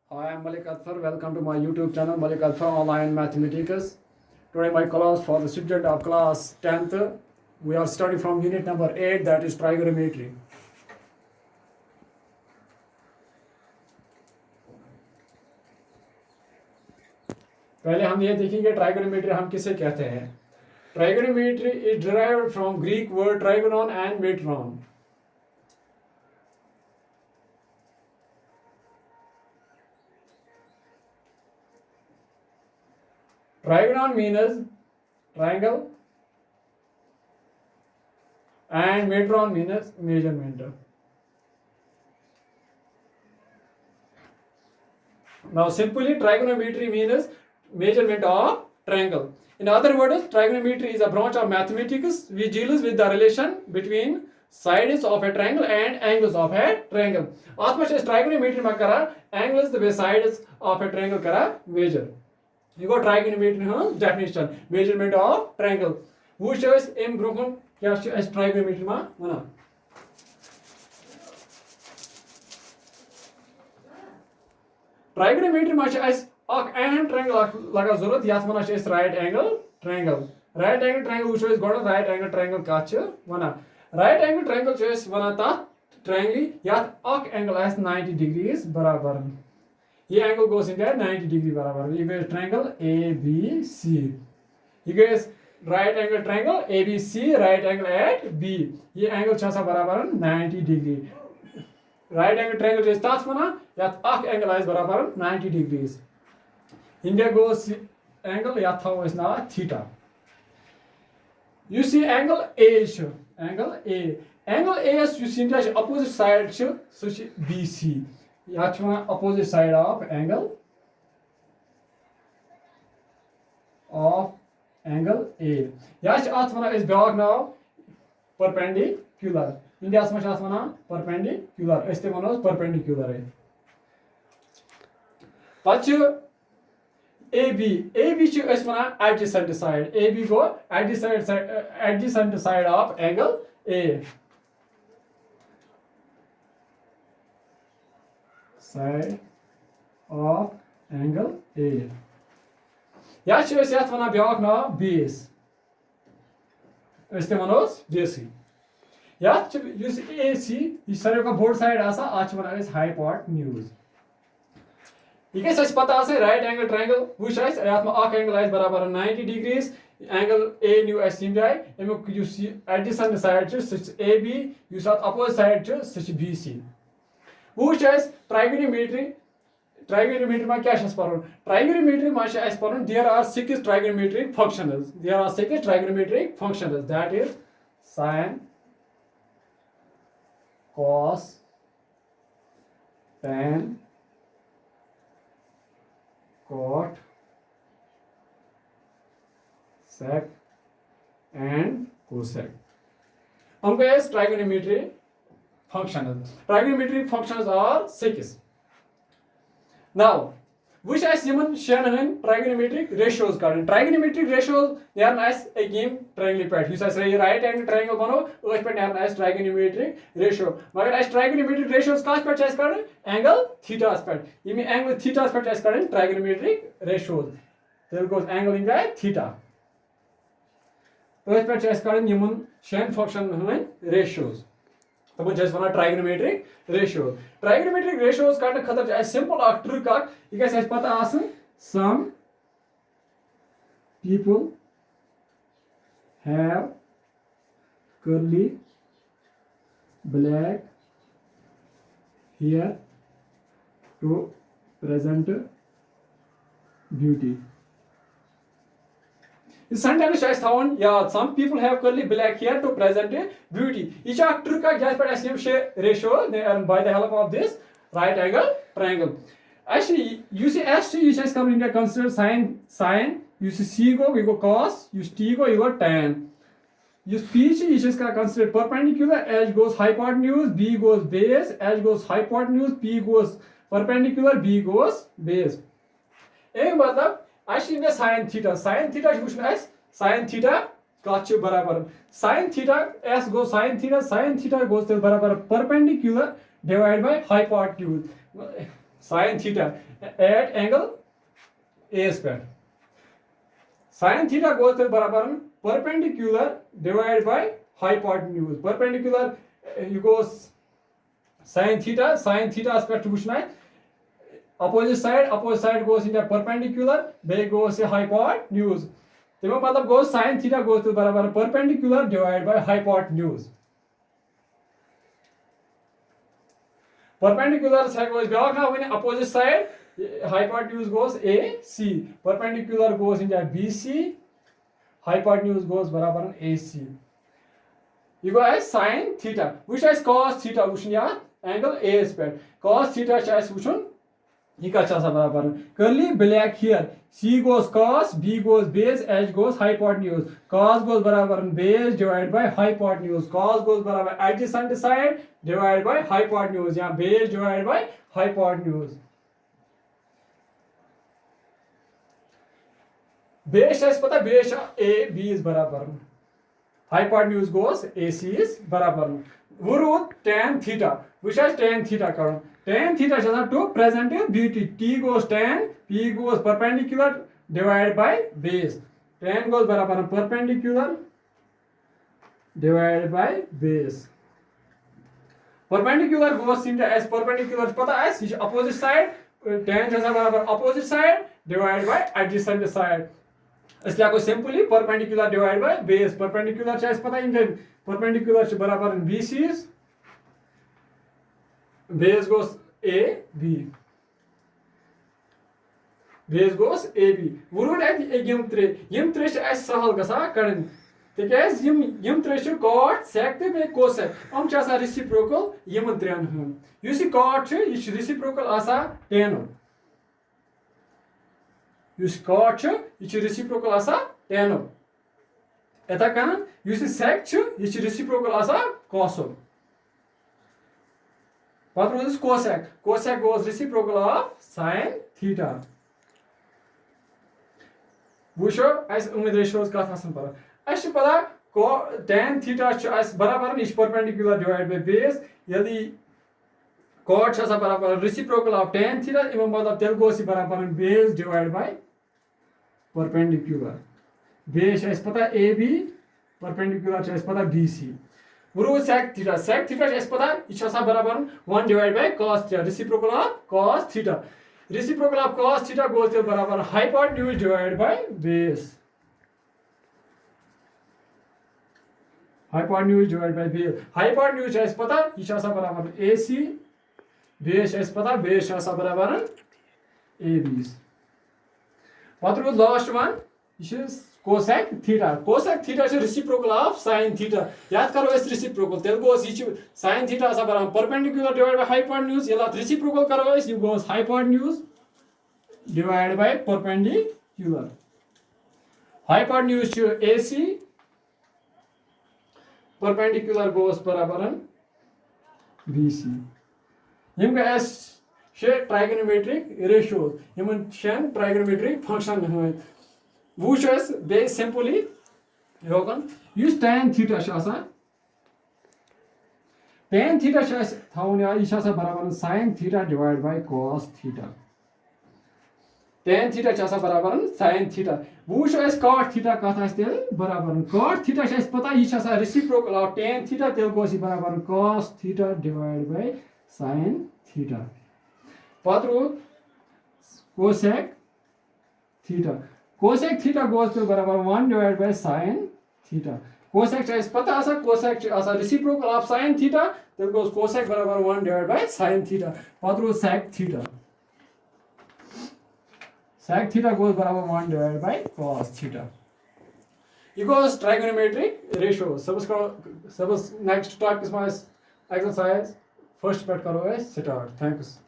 Hi, I'm Malik Atfar. Welcome to my YouTube channel, Malik Atfar Online Mathematics. Today, my class for the subject of class 10th. We are studying from unit number 8, that is trigonometry. पहले हम ये देखेंगे trigonometry हम किसे कहते हैं. Trigonometry is derived from Greek word trigonon and metron. Trigonon means triangle and metron means measurement. Now simply trigonometry means measurement of triangle. In other words, trigonometry is a branch of mathematics which deals with the relation between sides of a triangle and angles of a triangle. As much as trigonometry ma kara angles the sides of a triangle kara measure. You go trigonometry definition, measurement of triangle. Who shows in broken as trigonometry ma mana. Trigonometry ma as and triangle laga zarurat yat mana is right angle triangle. Right angle triangle who shows goda right angle triangle kaach mana. Right angle triangle shows mana ta triangle yat angle as 90 degrees barabar. ये angle goes in 90 degree बराबर. ये goes triangle A B C. ये goes right angle triangle A B C right angle at B. ये angle छ बराबर 90 degree. Right angle triangle जो तथ वना यात अख एंगल आइस बराबर 90 डिग्रीज. इंडिया गोस एंगल यात थो इस ना theta. You see angle A छ angle A. Angle A yes you see opposite side छ सो छ B C. opposite side of angle A. Yash athmana is bag now perpendicular. India asma athmana perpendicular. Este manos perpendicular. Pach AB. AB chu asmana adjacent side. AB go adjacent side of angle A. Side of angle A. Ya şu yat vana byak na base. Este manos base. Ya use AC. इस सारे का both side आसा आज वना is hypotenuse. इके सच पता आसे right angle triangle which is यात में आक angle is बराबर 90 degrees. Angle A new as sim जाए. एमे you see adjacent side जो such AB. You saw opposite side जो such BC. Who says trigonometry? Trigonometry ma kya shas paron? Trigonometry ma shas paron. There are 6 trigonometric functions. There are 6 trigonometric functions. That is sine, cos, tan, cot, sec, and cosec. हमको ये trigonometry functions. Trigonometric functions are 6. Now, which is human Shanahan trigonometric ratios card. Trigonometric ratios they are nice a game triangle pat. You say right angle triangle bano, उस पे near nice trigonometric ratio. मगर as trigonometric ratios काश पे chess करें angle theta aspect. ये में angle theta aspect chess करें trigonometric ratios. There goes angle in that theta. उस पे चेस करें human Shan function हुए ratios. तो जैसे वना ट्राइगोनोमेट्रिक रेशियोज. ट्राइगोनोमेट्रिक रेशियोज काटने खतर जो सिंपल अ ट्रिक अ ये कैसे पता आसन some people have curly black hair to present beauty. इस sentence शायद थावन या some people have curly black hair to present beauty. इस एक trick का जैसे पर ऐसे शे ratio by the help of this right angle triangle. Actually, you see S you just come in consider sine. You see C go we go cos. You T go you go tan. You P you just consider perpendicular. H goes hypotenuse. B goes base. H goes hypotenuse. P goes perpendicular. B goes base. एक मतलब actually the sin theta which is sin theta काच बराबर sin theta s goes sin theta goes to बराबर perpendicular divided by hypotenuse. sin theta at angle A square. Sin theta goes to barabar perpendicular divided by hypotenuse. Perpendicular you goes sin theta aspect wishna opposite side goes into perpendicular, they goes a hypotenuse. तमें मतलब goes sin theta goes to बराबर perpendicular divided by hypotenuse. Perpendicular side goes back now when opposite side hypotenuse goes AC. Perpendicular goes into BC. Hypotenuse goes barabar AC. You go as sin theta, which is cos theta, which is angle A square. Cos theta is which one? You got barabar. Curly black here. C goes cos, B goes base, H goes hypotenuse. Cos goes barabar base divided by hypotenuse. Cos goes barabar adjacent side divided by hypotenuse. Yeah, base divided by hypotenuse. Base is pata base A B is barabar. Hypotenuse goes AC is barabar. Root tan theta, which is tan theta current. Tan theta is to present beauty. T goes tan, P goes perpendicular divided by base. Tan goes barabar perpendicular divided by base. Perpendicular goes into as perpendicular pata as opposite side. Tan is barabar opposite side divided by adjacent side. इसलिए आपको simply perpendicular divide by base. Perpendicular चाहिए पता है perpendicular से बराबर BC base गोस AB. Base गोस AB. Varud यम त्रे छ S सहल गसा कड़न तिकेज यम त्रे छ कॉट सेक ते बे कोसेक हम छ आसा रेसिप्रोकल यम त्रेन हम युस कॉट छ ये छ रेसिप्रोकल आसा tan. Yus cot is reciprocal asa tan. Eta kanan yus sec is reciprocal asa cos. What is cosec? Cosec goes reciprocal of sin theta. Wusho as ratios ka thasan para. As pada tan theta as barabar is perpendicular divided by base. Yadi cot is barabar reciprocal of tan theta. Even मतलब tel goes barabar base divided by perpendicular. Base is pata AB, perpendicular is pata BC. Uru sec theta is pata each asa barabar 1 divided by cos theta. Reciprocal of cos theta. Reciprocal of cos theta goes to barabar hypotenuse divided by base. Hypotenuse divided by base. Hypotenuse is pata each asa barabar AC. Base is pata base asa barabar AB. What was last one? This is cosec theta. Cosec theta is reciprocal of sin theta. याद करो इस reciprocal. तेल को इस sin theta ऐसा बराबर perpendicular divided by hypotenuse. ये लात reciprocal करो इस you goes hypotenuse divided by perpendicular. Hypotenuse to AC. Perpendicular goes बराबर BC. इनका S trigonometric ratios. Human trigonometric function. Which is based simply use tan theta shasa. Tan theta shasa barabar sin theta divided by cos theta. Tan theta shasa barabar sin theta. Which is cot theta kata still barabar. Cot theta shasa pata shasa reciprocal of tan theta tel goes barabar cos theta divided by sin theta. Patru cosec theta. Cosec theta goes to barabar 1 divided by sin theta. Cosec is pata asa cosec asa reciprocal of sin theta. Then goes cosec barabar 1 divided by sin theta. Patru sec theta. Sec theta goes barabar 1 divided by cos theta. Equals trigonometric ratio. Suppose next talk is my exercise. First part karo start. Thanks.